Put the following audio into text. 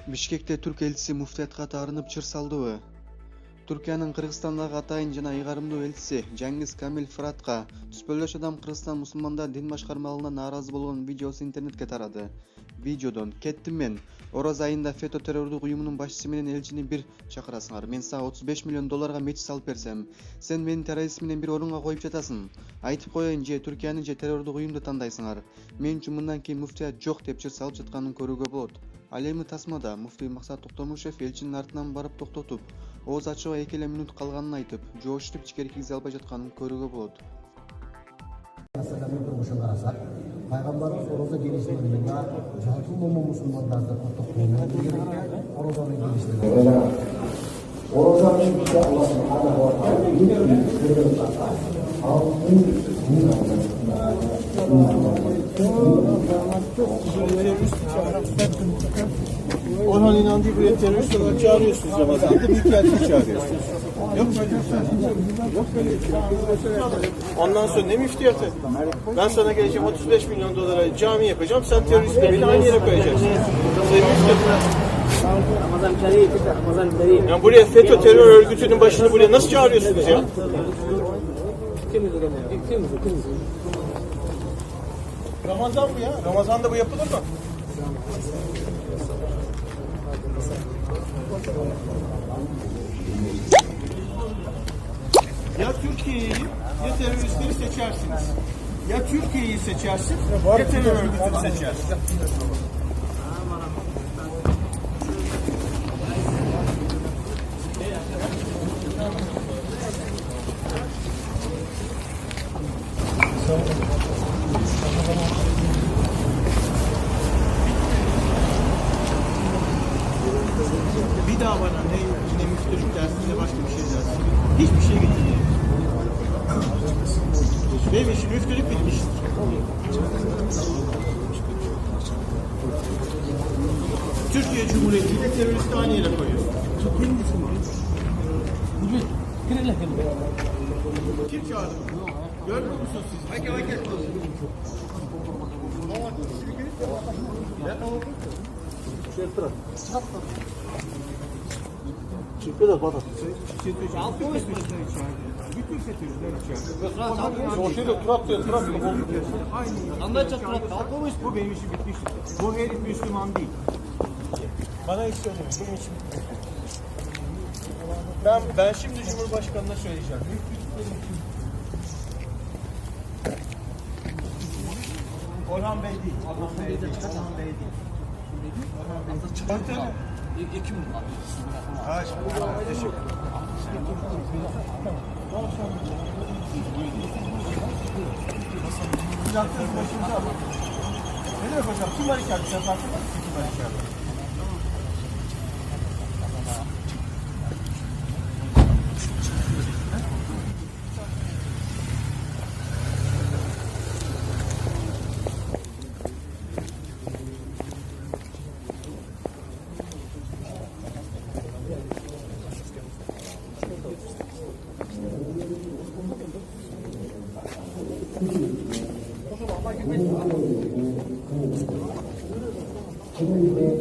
Бишкекте Түрк элчиси муфтиятка таарынып чыр салдыбы? Түркиянын Кыргызстандагы атайын жана ыйгарымдуу элчиси Жаңгиз Камил Фыратка түспөлдөш адам Кыргызстан мусулмандар дин башкармалыгына нааразы болгон видеосу интернетке тарады. Видеодон «Кеттим мен. Ороз айында ФЭТÖ террордук уюмунун башчысы менен элчини бир чакырасыңар. Мен сага 35 миллион долларга мечит салып берсем, сен мени террорист менен бир орунга коюп жатасың. Айтып коеюн, же Түркияны же террордук уюмду тандайсыңар. Мен үчүн мындан кийин муфтият жок деп чыр салып жатканын көрүүгө болот. Ал эми тасмада муфтий Максат Токтомушев элчинин артынан барып токтотуп, ооз ачууга 2 эле минут калганын айтып, жооштуп ичкери киргизе албай жатканын көрүүгө болот. Peygamberimiz Oroz'a gelişlerinde cahil olma Müslümanlarda kurtulduğunu Oroz'un gelişlerinde. Oroz'un gelişlerinde Allah Subhanahu wa Ta'ala Orhan İnandı'yı buraya terörist olarak çağırıyorsunuz Ramazan'da, büyükelçiyi çağırıyorsunuz. Yok böyle bir şey. Yok böyle bir şey. Ondan sonra ne müftiyatı? Ben sana geleceğim 35 milyon dolara cami yapacağım, sen teröristle beni aynı yere koyacaksın. Senin müftiyatı. Yani buraya FETÖ terör örgütünün başını buraya nasıl çağırıyorsunuz ya? Ramazan bu ya. Ramazan'da bu yapılır mı? Ya Türkiye'yi ya teröristleri seçersiniz. Ya Türkiye'yi seçersin ya terör örgütünü seçersin. Bir daha bana ne müftülük dersin ne başka bir şey dersin. Hiçbir şey getirmiyor. Benim işim müftülük bitmiştir. Türkiye Cumhuriyeti ile teröristi aynı yere koyuyorsun. Kim çağırdı? Görmüyor musunuz siz? Çıktı da batat. Bütün FETÖ'cüler içeride. O şeyde Turak diyor, Turak mı? Anlayacak Turak. Bu benim işim bitmiştir. Bu herif Müslüman değil. Bana hiç söylemiyor. Benim işim bitmiştir. Ben şimdi Cumhurbaşkanı'na söyleyeceğim. Orhan Bey değil. Orhan Bey değil. Orhan Bey değil. Çıkartalım. Ekim var. Ha, teşekkür ederim. Yaktınız başımıza ama. Ne demek hocam? Kim var içeride? Sen farkında mısın kim var içeride? Kemudian